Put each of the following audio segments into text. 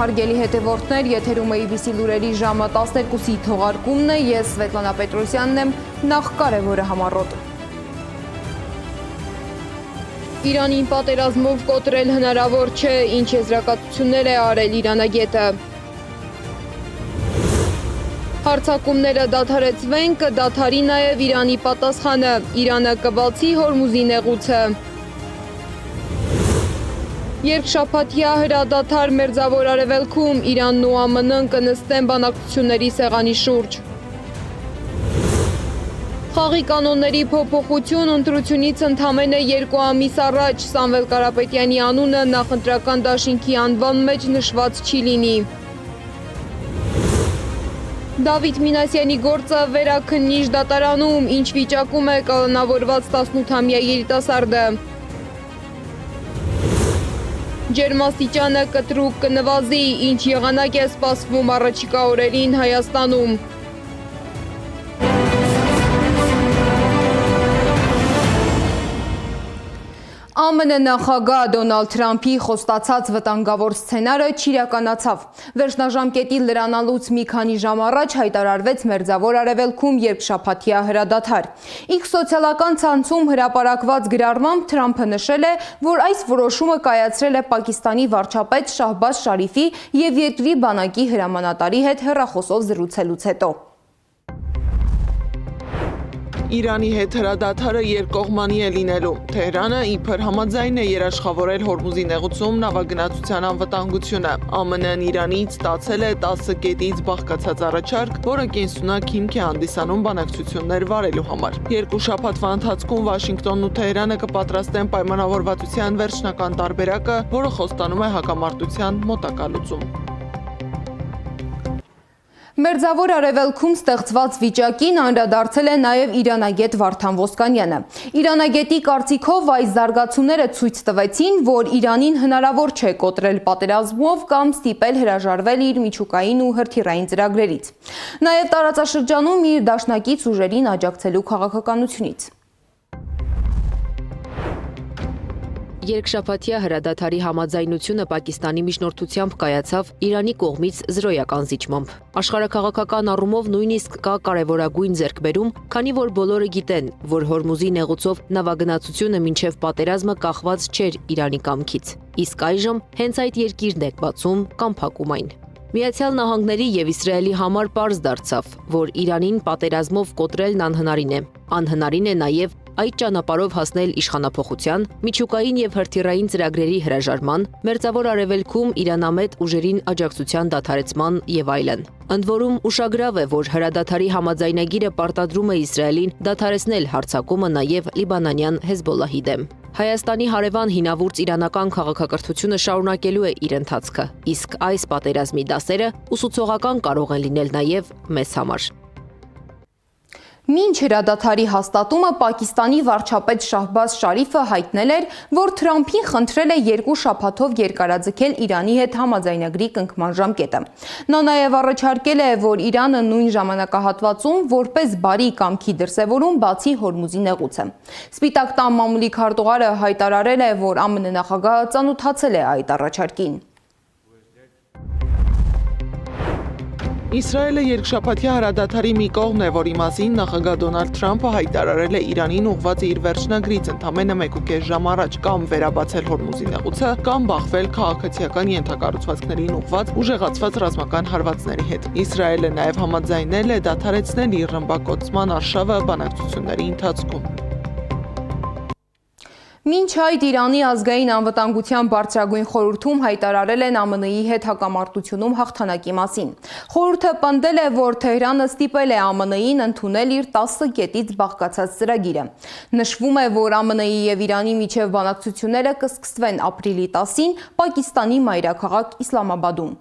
հարգելի հետևորդներ, եթերում է IBC լուրերի ժամը 12-ի թողարկումն է, ես Սվետլանա Պետրոսյանն եմ, նախ կարևորը համառոտ։ Իրանին պատերազմով կոտրել հնարավոր չէ, ինչ եզրակացություններ է արել իրանագետը։ Հարձակումները դադարեցվեն, կդադարի նաև Իրանի պատասխանը, Իրանը կբացի Հորմուզի նեղուցը։ Երկշաբաթյա հրադադար Մերձավոր Արևելքում, Իրանն ու ԱՄՆ-ն կնստեն բանակցությունների սեղանի շուրջ։ Խաղի կանոնների փոփոխություն ընտրությունից ընդամենը 2 ամիս առաջ Սամվել Կարապետյանի անունը նախընտրական դաշինքի անվան մեջ նշված չի լինի։ Դավիթ Մինասյանի գործը վերաքննիչ դատարանում, ինչ վիճակում է կալանավորված 18-ամյա երիտասարդը։ Ջերմաստիճանը կտրուկ կնվազի, ինչ եղանակ է սպասվում առաջիկա օրերին Հայաստանում։ ԱՄՆ նախագահ Դոնալդ Թրամփի խոստացած վտանգավոր սցենարը չիրականացավ։ Վերջնաժամկետի լրանալուց մի քանի ժամ առաջ հայտարարվեց Մերձավոր Արևելքում երկշաբաթյա հրադադար։ X սոցիալական ցանցում հրապարակված գրառմամբ Թրամփը նշել է, որ այս որոշումը կայացրել է Պակիստանի վարչապետ Շահբազ Շարիֆի և երկրի բանակի հրամանատարի հետ հեռախոսով զրուցելուց հետո։ Իրանի հետ հրադադարը երկկողմանի է լինելու։ Թեհրանը իբր համաձայն է երաշխավորել Հորմուզի նեղուցում նավագնացության անվտանգությունը։ ԱՄՆ-ն Իրանից ստացել է 10 կետից բաղկացած առաջարկ, որը կենսունակ հիմք է հանդիսանում բանակցություններ վարելու համար։ Երկու շաբաթվա ընթացքում Վաշինգտոնն ու Թեհրանը կպատրաստեն պայմանավորվածության վերջնական տարբերակը, որը խոստանում է հակամարտության մոտակա լուծում։ Մերձավոր Արևելքում ստեղծված վիճակին անդրադարձել է նաև իրանագետ Վարդան Ոսկանյանը։ Իրանագետի կարծիքով այս զարգացումները ցույց տվեցին, որ Իրանին հնարավոր չէ կոտրել պատերազմով կամ ստիպել հրաժարվել իր միջուկային ու հրթիռային ծրագրերից։ Նաև տարածաշրջանում իր դաշնակից ուժերին աջակցելու քաղաքականությունից։ Երկշաբաթյա հրադադարի համաձայնությունը Պակիստանի միջնորդությամբ կայացավ Իրանի կողմից զրոյական զիջմամբ։ Աշխարհաքաղաքական առումով նույնիսկ կա կարևորագույն ձեռքբերում, քանի որ բոլորը գիտեն, որ Հորմուզի նեղուցով նավագնացությունը մինչև պատերազմը կախված չէր Իրանի կամքից։ Իսկ այժմ հենց այդ երկիրն է բացում կամ փակում այն։ Միացյալ Նահանգների և Իսրայելի համար պարզ դարձավ, որ Իրանին պատերազմով կոտրելն անհնարին է։ Անհնարին է նաև այդ ճանապարհով հասնել իշխանափոխության, միջուկային և հրթիռային ծրագրերի հրաժարման, Մերձավոր Արևելքում իրանամետ ուժերին աջակցության դադարեցման և այլն։ Ընդ որում ուշագրավ է, որ հրադադարի համաձայնագիրը պարտադրում է Իսրայելին դադարեցնել հարձակումը նաև լիբանանյան Հեզբոլլահի դեմ։ Հայաստանի հարևան հինավուրց իրանական քաղաքակրթությունը շարունակելու է իր ընթացքը, իսկ այս պատերազմի դասերը ուսուցողական կարող են լինել նաև մեզ համար։ Մինչ հրադադարի հաստատումը Պակիստանի վարչապետ Շահբազ Շարիֆը հայտնել էր, որ Թրամփին խնդրել է 2 շաբաթով երկարաձգել Իրանի հետ համաձայնագրի կնքման ժամկետը։ Նա նաև առաջարկել է, որ Իրանը նույն ժամանակահատվածում որպես բարի կամքի դրսևորում բացի Հորմուզի նեղուցը։ Սպիտակ տան մամուլի քարտուղարը հայտարարել է, որ ԱՄՆ նախագահը ծանոթացել է այդ առաջարկին։ Իսրայելը երկշաբաթյա հրադադարի մի կողմն է, որի մասին նախագահ Դոնալդ Թրամփը հայտարարել է Իրանին ուղղված իր վերջնագրից ընդամենը 1.5 ժամ առաջ կամ վերաբացել Հորմուզի նեղուցը, կամ բախվել քաղաքացիական ենթակառուցվածքներին ուղղված ուժեղացված ռազմական հարվածների հետ։ Իսրայելը նաև համաձայնել է դադարեցնել իր ռմբակոծման արշավը բանակցությունների ընթացքում։ Մինչ այդ Իրանի ազգային անվտանգության բարձրագույն խորհրդում հայտարարել են ԱՄՆ-ի հետ հակամարտությունում հաղթանակի մասին։ Խորհուրդը պնդել է, որ Թեհրանը ստիպել է ԱՄՆ-ին ընդունել իր 10 կետից բաղկացած ծրագիրը։ Նշվում է, որ ԱՄՆ-ի և Իրանի միջև բանակցությունները կսկսվեն ապրիլի 10-ին Պակիստանի մայրաքաղաք Իսլամաբադում։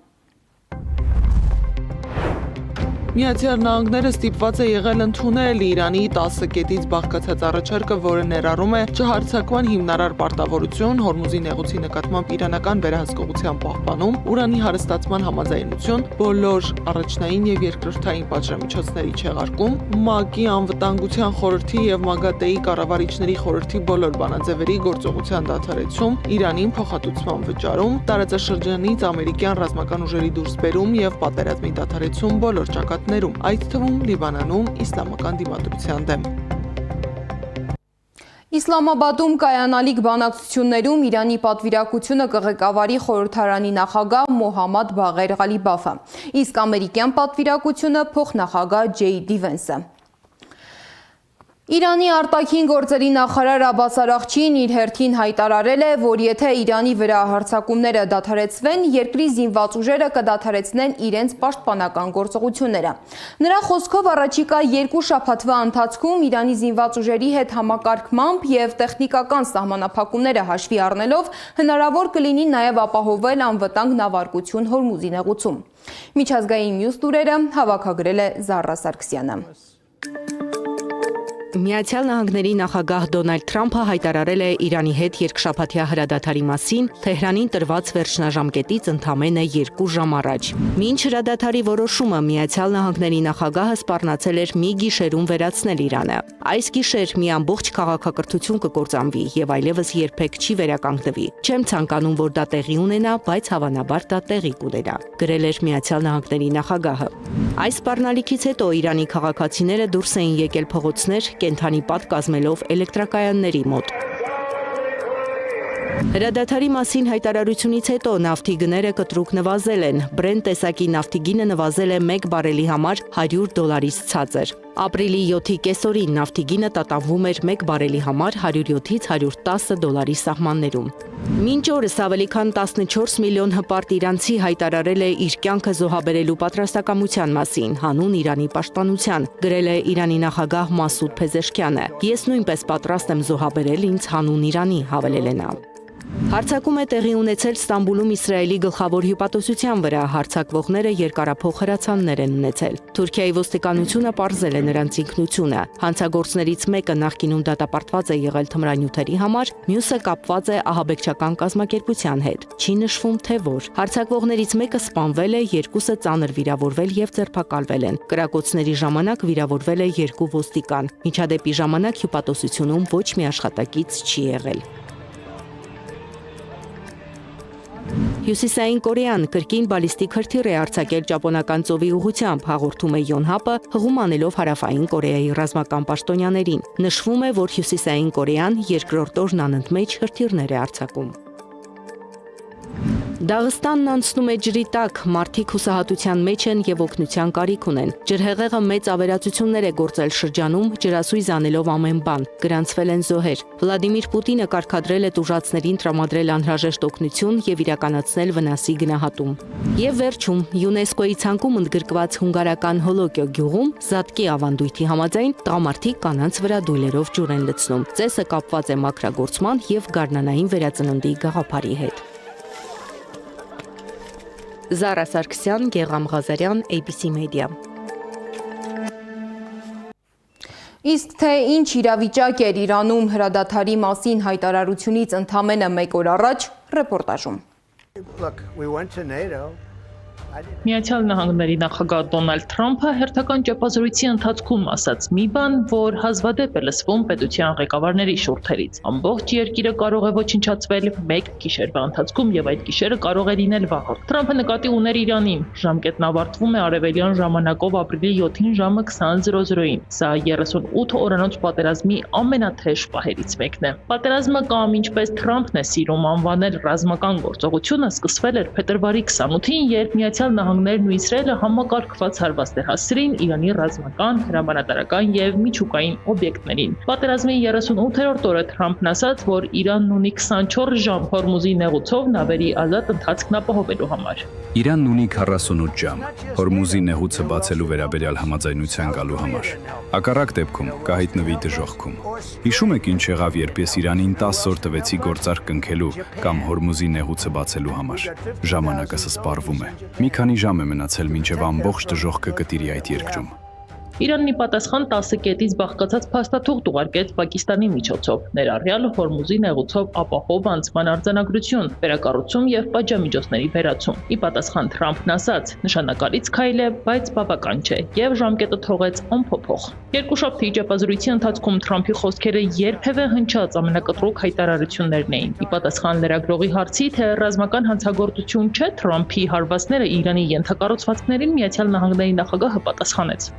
Միացյալ Նահանգները ստիպված է եղել ընդունել Իրանի 10 կետից բաղկացած առաջարկը, որը ներառում է չհարձակման հիմնարար պարտավորություն, Հորմուզի նեղուցի նկատմամբ իրանական վերահսկողության պահպանում, ուրանի հարստացման համաձայնություն, բոլոր առաջնային եւ երկրորդային պատժամիջոցների չեղարկում, ՄԱԿ-ի անվտանգության խորհրդի եւ ՄԱԳԱՏԷ-ի կառավարիչների խորհրդի բոլոր բանաձևերի գործողության դադարեցում, Իրանին փոխհատուցման վճարում, տարածաշրջանից ամերիկյան ռազմական ուժերի դուրսբերում եւ պատերազմի դադարեցում բոլոր ճակատներում, այդ թվում Լիբանանում իսլամական դիմադրության դեմ։ Իսլամաբադում կայանալիք բանակցություններում Իրանի պատվիրակությունը կղեկավարի խորհրդարանի նախագահ Մոհամմադ Բաղեր Ղալիբաֆը, իսկ ամերիկյան պատվիրակությունը փոխնախագահ Ջեյդի Վենսը։ Իրանի արտաքին գործերի նախարար Աբբաս Արաղչին իր հերթին հայտարարել է, որ եթե Իրանի վրա հարձակումները դադարեցվեն, երկրի զինված ուժերը կդադարեցնեն իրենց պաշտպանական գործողությունները։ Նրա խոսքով առաջիկա 2 շաբաթվա ընթացքում Իրանի զինված ուժերի հետ համակարգմամբ եւ տեխնիկական սահմանափակումները հաշվի առնելով հնարավոր կլինի նաեւ ապահովել անվտանգ նավարկություն Հորմուզի նեղուցում։ Միջազգային մյուս լուրերը հավաքագրել է Զառա Սարգսյանը։ Միացյալ Նահանգների նախագահ Դոնալդ Թրամփը հայտարարել է Իրանի հետ երկշաբաթյա հրադադարի մասին Թեհրանին տրված վերջնաժամկետից ընդամենը 2 ժամ առաջ։ Մինչ հրադադարի որոշումը Միացյալ Նահանգների նախագահը սպառնացել էր մի գիշերում վերացնել Իրանը։ Այս գիշեր մի ամբողջ քաղաքակրթություն կկործանվի եւ այլևս երբեք չի վերականգնվի։ Չեմ ցանկանում, որ դա տեղի ունենա, բայց հավանաբար դա տեղի կունենա, գրել էր Միացյալ Նահանգների նախագահը։ Այս սպառնալիքից հետո Իրանի քաղաքացիները դուրս էին եկել փողոցներ, կենթանի պատ կազմելով էլեկտրակայանների մոտ։ Հրադադարի մասին հայտարարությունից հետո նավթի գները կտրուկ նվազել են։ Brent տեսակի նավթի գինը նվազել է 1 բարելի համար $100-ից ցածր։ Ապրիլի 7-ի կեսօրին նավթի գինը տատանվում էր 1 բարելի համար $107-ից $110 սահմաններում։ Մինչ օրս ավելի քան 14 միլիոն հպարտ իրանցի հայտարարել է իր կյանքը զոհաբերելու պատրաստակամության մասին հանուն Իրանի պաշտպանության, գրել է Իրանի նախագահ Մասուդ Փեզեշքյանը։ Ես նույնպես պատրաստ եմ զոհաբերել ինձ հանուն Իրանի, հավելել է նա։ Հարձակում է տեղի ունեցել Ստամբուլում Իսրայելի գլխավոր հյուպատոսության վրա, հարձակվողները երկարափոխ հրացաններ են ունեցել։ Թուրքիայի ոստիկանությունը պարզել է նրանց ինքնությունը։ Հանցագործներից մեկը նախկինում դատապարտված է եղել թմրանյութերի համար, մյուսը կապված է ահաբեկչական կազմակերպության հետ։ Չի նշվում, թե որ։ Հարձակվողներից մեկը սպանվել է, երկուսը ծանր վիրավորվել եւ ձերբակալվել են։ Կրակոցների ժամանակ վիրավորվել է 2 ոստիկան։ Միջադեպի ժամանակ հյուպատոսությունում ոչ մի աշխատակից չի եղել։ Հյուսիսային Կորեան կրկին բալիստիկ հրթիռ է արձակել Ճապոնական ծովի ուղղությամբ, հաղորդում է Յոնհապը, հղում անելով Հարավային Կորեայի ռազմական պաշտոնյաներին։ Նշվում է, որ Հյուսիսային Կորեան երկրորդ օրն անընդմեջ հրթիռներ է արձակում։ Դաղստանն անցնում է ջրի տակ, մարդիկ հուսահատության մեջ են եւ օգնության կարիք ունեն։ Ջրհեղեղը մեծ ավերածություններ է գործել շրջանում, ջրասույզ անելով ամեն բան, գրանցվել են զոհեր։ Վլադիմիր Պուտինը կարգադրել է տուժածներին տրամադրել անհրաժեշտ օգնություն եւ իրականացնել վնասի գնահատում։ Եվ վերջում ՅՈՒՆԵՍԿՕ-ի ցանկում ընդգրկված հունգարական Հոլոկյո գյուղում Զատկի ավանդույթի համաձայն տղամարդիկ կանանց վրա դույլերով ջուր են լցնում։ Ծեսը կապված է մաքրագործման եւ գարնանային վերածննդի գաղափարի հետ։ Զառա Սարգսյան, Գեղամ Ղազարյան, ABC Media։ Իսկ թե ինչ իրավիճակ էր Իրանում հրադադարի մասին հայտարարությունից ընդամենը 1 օր առաջ, ռեպորտաժում։ Միացյալ Նահանգների նախագահ Դոնալդ Թրամփը հերթական ճեպազրույցի ընթացքում ասաց մի բան, որ հազվադեպ է լսվում պետության ղեկավարների շուրթերից։ Ամբողջ երկիրը կարող է ոչնչացվել 1 գիշերվա ընթացքում եւ այդ գիշերը կարող է լինել վաղը։ Թրամփը նկատի ուներ Իրանին։ Ժամկետն ավարտվում է արևելյան ժամանակով ապրիլի 7-ին ժամը 20:00-ին։ Սա 38 օրանոց պատերազմի ամենաթեժ պահերից մեկն է։ Պատերազմը կամ ինչպես Թրամփն է սիրում անվանել ռազմական գործողությունը սկսվել էր փետրվարի 28-ին, երբ Միացյալ Նահանգներն ու Իսրայելը համակարգված հարվածներ հասցրին Իրանի ռազմական, հրամանատարական եւ միջուկային օբյեկտներին։ Պատերազմի 38-րդ օրը Թրամփն ասաց, որ Իրանն ունի 24 ժամ Հորմուզի նեղուցով նավերի ազատ ընթացքն ապահովելու համար։ Իրանն ունի 48 ժամ Հորմուզի նեղուցը բացելու վերաբերյալ համաձայնության գալու համար։ Հակառակ դեպքում կհայտնվի դժոխքում։ Հիշում եք ինչ եղավ, երբ ես Իրանին 10 օր տվեցի գործարք կնքելու կամ Հորմուզի նեղուցը բացելու համար։ Ժամանակը սպառվում է։ Մի Մի քանի ժամ է մնացել, մինչև ամբողջ դժոխքը կտիրի այդ երկրում։ Իրանն ի պատասխան 10 կետից բաղկացած փաստաթուղթ ուղարկեց Պակիստանի միջոցով, ներառյալ Հորմուզի նեղուցով ապահով անցման արձանագրություն, վերակառուցում եւ պատժամիջոցների վերացում։ Ի պատասխան Թրամփն ասաց. նշանակալից քայլ է, բայց բավական չէ, եւ ժամկետը թողեց անփոփոխ։ Երկուշաբթի իջապազրույցի ընթացքում Թրամփի խոսքերը երբևէ հնչած ամենակտրուկ հայտարարություններն էին։ Ի պատասխան լրագրողի հարցի, թե ռազմական հանցագործություն չէ Թրամփի հարվածները Իրանի ենթակառուցվածքներին, Միացյալ Նահանգների նախագահը պատասխանեց.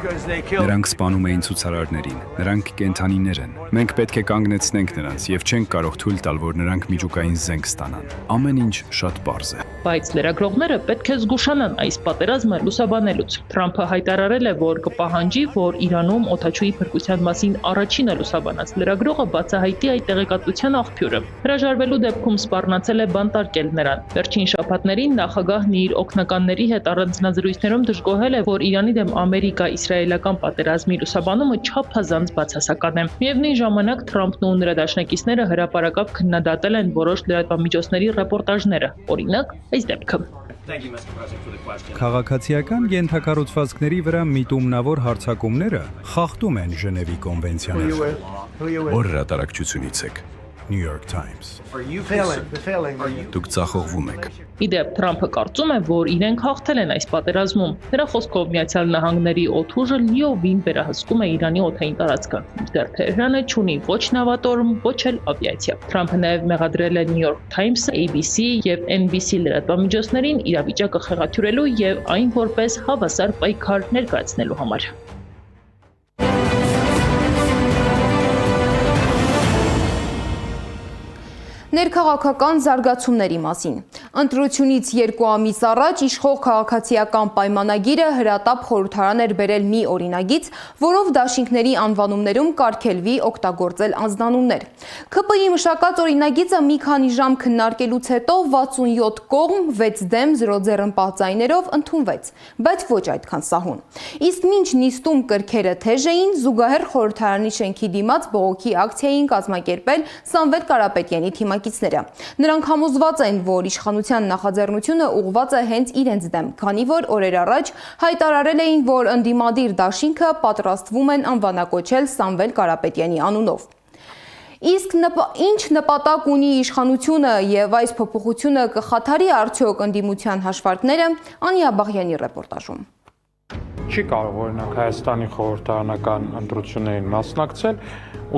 Նրանք սպանում էին ցուցարարներին, նրանք կենդանիներ են։ Մենք պետք է կանգնեցնենք նրանց եւ չենք կարող թույլ տալ, որ նրանք միջուկային զենք ստանան։ Ամեն ինչ շատ պարզ է։ Բայց լրագրողները պետք է զգուշանան այս պատերազմը լուսաբանելուց։ Թրամփը հայտարարել է, որ կպահանջի, որ Իրանում օդաչուի փրկության մասին առաջինը լուսաբանած լրագրողը բացահայտի այդ տեղեկատվության աղբյուրը։ Հրաժարվելու դեպքում սպառնացել է բանտարկել նրան։ Վերջին շաբաթներին նախագահն իր օգնականների հետ առանձնազրույցներում դժգոհել է, որ Իրանի դեմ Ամերիկա-իսրայելական պատերազմի լուսաբանումը չափազանց բացասական է։ Միևնույն ժամանակ Թրամփն ու նրա դաշնակիցները հրապարակավ քննադատել են որոշ լրատվամիջոցների ռեպորտաժները, օրինակ այս դեպքը։ Քաղաքացիական ենթակառուցվածքների վրա միտումնավոր հարձակումները խախտում են Ժնևի կոնվենցիաները։ Որ հրատարակչությունից եք։ New York Times։ Դուք ցախողվում եք։ Իդեպ Թրամփը կարծում է, որ իրենք հաղթել են այս պատերազմում։ Նրա խոսքով Միացյալ Նահանգների օդուժը լիովին վերահսկում է Իրանի օդային տարածքը։ Դեռ Թեհրանը չունի ոչ նավատորմ, ոչ էլ ավիացիա։ Թրամփը նաև մեղադրել է New York Times, ABC եւ NBC լրատվամիջոցներին իրավիճակը խեղաթյուրելու եւ այն որպես հավասար պայքար ներկայացնելու համար։ Ներքաղաքական զարգացումների մասին։ Ընտրությունից 2 ամիս առաջ իշխող քաղաքացիական պայմանագիրը հրատապ խորհրդարան էր բերել մի օրինագիծ, որով դաշինքների անվանումներում կարգելվի օգտագործել անձնանուններ։ ՔՊ-ի մշակած օրինագիծը մի քանի ժամ քննարկելուց հետո 67 կողմ, 6 դեմ, 0 ձեռնպահ ձայներով ընդունվեց, բայց ոչ այդքան սահուն։ Իսկ մինչ նիստում կրքերը թեժ էին, զուգահեռ խորհրդարանի շենքի դիմաց բողոքի ակցիա էին կազմակերպել Սամվել Կարապետյանի թիմակիցները։ Նրանք համոզված են, որ իշխանության նախաձեռնությունը ուղղված է հենց իրենց դեմ, քանի որ օրեր առաջ հայտարարել էին, որ ընդդիմադիր դաշինքը պատրաստվում են անվանակոչել Սամվել Կարապետյանի անունով։ Իսկ ինչ նպատակ ունի իշխանությունը եւ այս փոփոխությունը կխաթարի արդյոք ընդդիմության հաշվարկները, Անի Աբաղյանի ռեպորտաժում։ Չի կարող օրինակ Հայաստանի խորհրդարանական ընտրություններին մասնակցել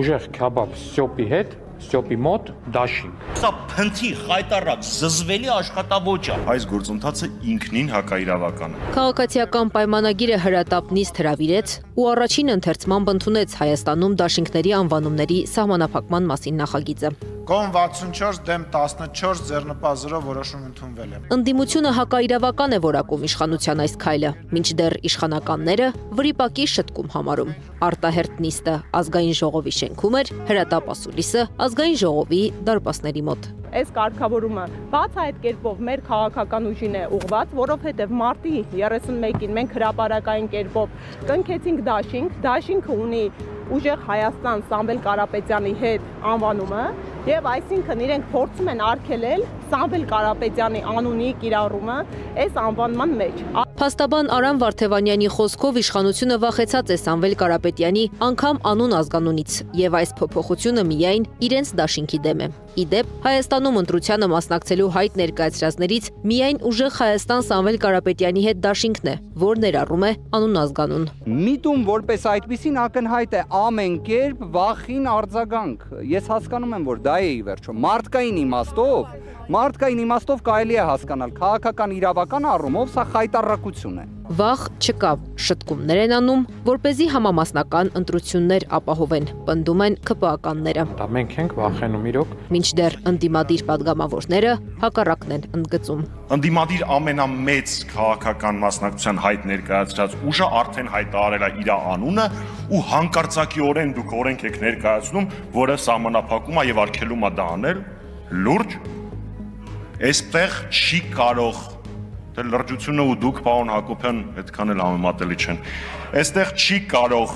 ուժեղ քաբաբ Ստյոպի հետ, Ստյոպի մոտ դաշին։ Սա փնթի խայտարակ զզվելի աշխատավոճ է։ Այս գործընթացը ինքնին հակաիրավական է։ Քաղաքացիական պայմանագիրը հրատապ նիստ հրավիրեց ու առաջին ընթերցմամբ ընդունեց Հայաստանում դաշինքների անվանումների սահմանափակման մասին նախագիծը։ Կողմ 64 դեմ 14 ձեռնպահ 0 որոշում ընդունվել է։ Ընդդիմությունը հակաիրավական է որակում իշխանության այս քայլը, մինչդեռ իշխանականները վրիպակի շտկում համարում։ Արտահերթ նիստը ազգային ժողովի շենքում էր, հրատապ ասուլիսը ազգային ժողովի դարպասների մոտ։ Այս կարգավորումը բաց այդ կերպով մեր քաղաքական ուժին է ուղղված, որովհետև մարտի 31-ին մենք հրապարակային կերպով կնքեցինք դաշինքը ունի ուժեղ Հայաստան Սամվել Կարապետյանի հետ անվանումը եւ այսինքն իրենք փորձում են արգելել Սամվել Կարապետյանի անունի կիրառումը այս անվանման մեջ։ Փաստաբան Արամ Վարդևանյանի խոսքով իշխանությունը վախեցած է Սամվել Կարապետյանի անգամ անուն ազգանունից եւ այս փոփոխությունը միայն իրենց դաշինքի դեմ է։ Իդեպ Հայաստանում ընտրությանը մասնակցելու հայտ ներկայացրածներից միայն ուժեղ Հայաստան Սամվել Կարապետյանի հետ դաշինքն է, որ ներառում է անուն ազգանուն։ Միտում որպես այդպեսին ակնհայտ է ամեն կերպ վախին արձագանք։ Ես հասկանում եմ, որ դա է ի վերջո մարդկային իմաստով կարելի է հասկանալ, քաղաքական իրավական առումով սա խայտառակություն է։ Վախ չկա, շտկումներ են անում, որպեսզի համամասնական ընտրություններ ապահովեն, պնդում են ԿՊԱ-ականները։ Դա մենք ենք վախենում իրոք։ Մինչդեռ ընդդիմադիր падգամավորները հակառակն են ընդգծում։ Ընդդիմադիր ամենամեծ քաղաքական մասնակցության հայտ ներկայացրած ուժը արդեն հայտարարել է իր անունը ու հանկարծակիորեն դուք օրենք եք ներկայացնում, որը սահմանափակում է եւ արգելում է դա անել, լուրջ Այստեղ չի կարող դե լրջությունը ու դուք պարոն Հակոբյան այդքան էլ համեմատելի չեն։ Այստեղ չի կարող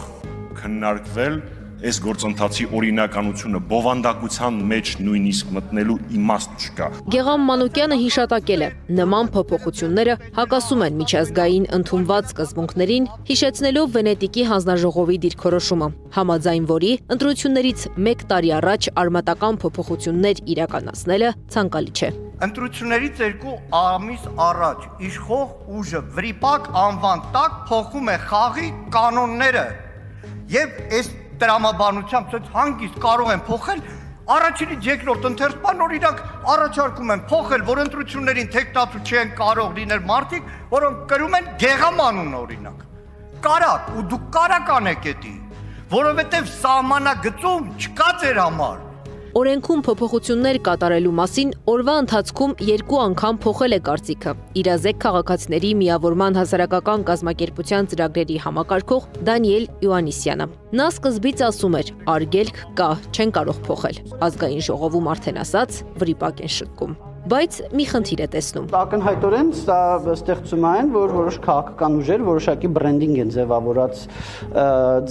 քննարկվել այս գործընթացի օրինականությունը բովանդակության մեջ նույնիսկ մտնելու իմաստ չկա։ Գեղամ Մանուկյանը հիշատակել է, նման փոփոխությունները հակասում են միջազգային ընդունված սկզբունքներին, հիշեցնելով Վենետիկի հանձնաժողովի դիրքորոշումը, համաձայն որի ընտրություններից 1 տարի առաջ արմատական փոփոխություններ իրականացնելը ցանկալի չէ։ Ընտրություններից 2 ամիս առաջ իշխող ուժը վրիպակ անվան տակ փոխում է խաղի կանոնները եւ այս տրամաբանությամբ հանգիստ կարող են փոխել առաջինից երկրորդ ընթերցման օրինակ առաջարկում են փոխել, որ ընտրություններին թեկտածու չեն կարող լինել մարդիկ, որոնք կրում են Գեղամանուն օրինակ։ Կարակ ու դուք կարական եք էտի, որովհետեւ սահմանագծում չկա ձեր համար։ Օրենքում փոփոխություններ կատարելու մասին օրվա ընթացքում 2 անգամ փոխել է կարծիքը իրազեկ քաղաքացիների միավորման հասարակական կազմակերպության ծրագրերի համակարգող Դանիել Իոաննիսյանը։ Նա սկզբից ասում էր՝ արգելք կա, չեն կարող փոխել։ Ազգային ժողովում արդեն ասած վրիպակ են շտկում։ Բայց մի խնդիր է տեսնում։ Ակնհայտորեն սա ստեղծում այն, որ որոշ քաղաքական ուժեր որոշակի բրենդինգ են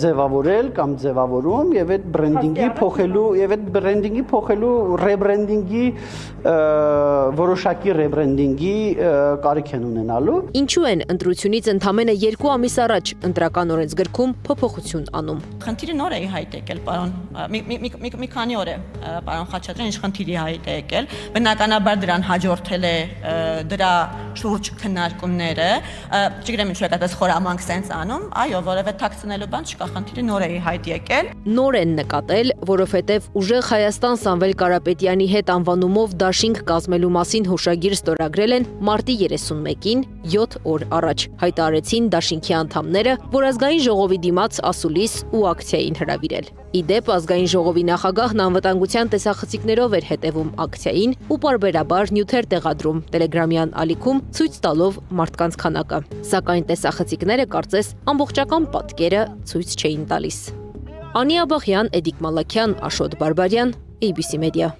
ձևավորել կամ ձևավորում եւ այդ բրենդինգի փոխելու ռեբրենդինգի որոշակի ռեբրենդինգի կարիք են ունենալու։ Ինչու են ընտրությունից ընդամենը 2 ամիս առաջ ընտրական օրենսգրքում փոփոխություն անում։ Խնդիրը նոր է հայտ եկել, պարոն, մի քանի օր է պարոն Խաչատրյան, ինչ խնդիրի հայտ է եկել։ Բնականաբար դրան հաջորդել է դրա շուրջ քննարկումները, չգիտեմ ինչու է այդպես խորամանկ սենց անում, այո, որևէ թաքցնելու բան չկա, խնդիրը նոր է հայտ եկել։ Նոր են նկատել, որովհետև ուժեղ Հայաստան Սամվել Կարապետյանի հետ անվանումով դաշինք կազմելու մասին հուշագիր ստորագրել են մարտի 31-ին 7 օր առաջ։ Հայտարարեցին դաշինքի անդամները, որ ազգային ժողովի դիմաց ասուլիս ու ակցիային հրավիրել։ Իդեպ ազգային ժողովի նախագահն անվտանգության տեսախցիկներով էր հետևում ակցիային ու պարբերաբար նյութեր տեղադրում Տելեգրամյան ալիքում ցույց տալով մարդկանց քանակը։ Սակայն տեսախցիկները կարծես ամբողջական պատկերը ցույց չէին տալիս։ Անի Աբախյան, Էդիկ Մալաքյան, Աշոտ Բարբարյան, ABC Media։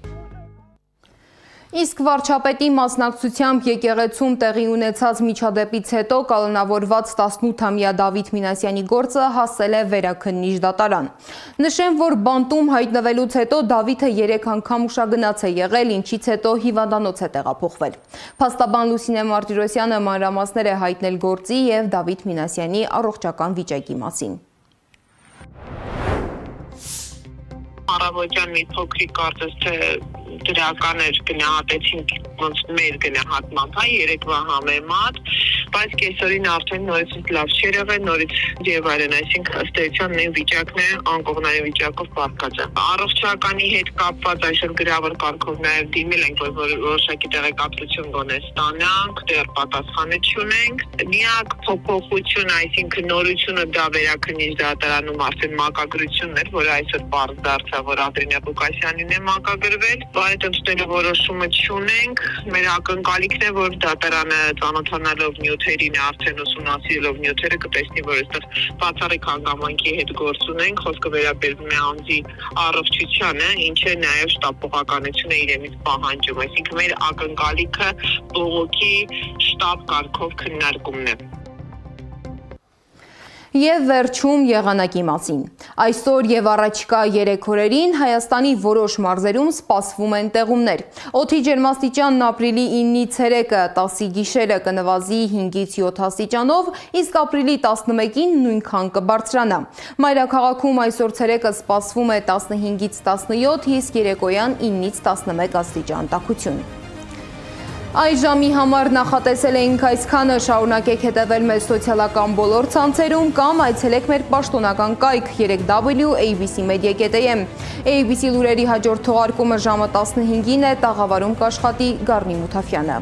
Իսկ վարչապետի մասնակցությամբ եկեղեցում տեղի ունեցած միջադեպից հետո կալանավորված 18-ամյա Դավիթ Մինասյանի գործը հասել է վերաքննիչ դատարան։ Նշեմ, որ բանտում հայտնվելուց հետո Դավիթը 3 անգամ ուշագնաց է եղել, ինչից հետո հիվանդանոց է տեղափոխվել։ Փաստաբան Լուսինե Մարտիրոսյանը մանրամասներ է հայտնել գործի եւ Դավիթ Մինասյանի առողջական վիճակի մասին։ Առավոտյան մի փոքրիկ կարծես թե դրական էր գնահատեցինք ոնց մեր գնահատմամբ, երեկվա համեմատ, բայց կեսօրին արդեն նորից լավ չէր եղել, նորից եւ այլն, այսինքն ըստ էության նույն վիճակն է, անկողնային վիճակով պարտված է։ Առողջականի հետ կապված այսօր գրավոր կարգով նաեւ դիմել ենք, որ որոշակի տեղեկատվություն գոնե ստանանք, դեռ պատասխանը չունենք։ Միակ փոփոխություն, այսինքն նորությունը դա վերաքննիչ դատարանում արդեն մակագրությունն էր, որ այսօր պարզ դարձավ, որ Անդրինե Ղուկասյանին է մակագրվել, բայց ընդունելու որոշումը չունենք։ Մեր ակնկալիքն է, որ դատարանը ծանոթանալով նյութերին, արդեն ուսումնասիրելով նյութերը կտեսնի, որ այստեղ բացառիկ հանգամանքի հետ գործ ունենք, խոսքը վերաբերում է անձի առողջությանը, ինչը նաև շտապողականությունը իրենից պահանջում, այսինքն մեր ակնկալիքը բողոքի շտապ կարգով քննարկումն է։ Եվ վերջում եղանակի մասին։ Այսօր եւ առաջիկա 3 օրերին Հայաստանի որոշ մարզերում սպասվում են տեղումներ։ Օդի ջերմաստիճանն ապրիլի 9-ից 3-ը 10-ի գիշերը կնվազի 5-ից 7 աստիճանով, իսկ ապրիլի 11-ին նույնքան կբարձրանա։ Մայրաքաղաքում այսօր ցերեկը սպասվում է 15-ից 17, իսկ երեկոյան 9-ից 11 աստիճան տաքություն։ Այս ժամի համար նախատեսել էինք այսքանը, շարունակեք հետևել մեզ սոցիալական բոլոր ցանցերում կամ այցելեք մեր պաշտոնական կայք 3w.abcmedia.am։ ABC լուրերի հաջորդ թողարկումը ժամը 15-ին է, տաղավարում կաշխատի Գառնի Մութաֆյանը։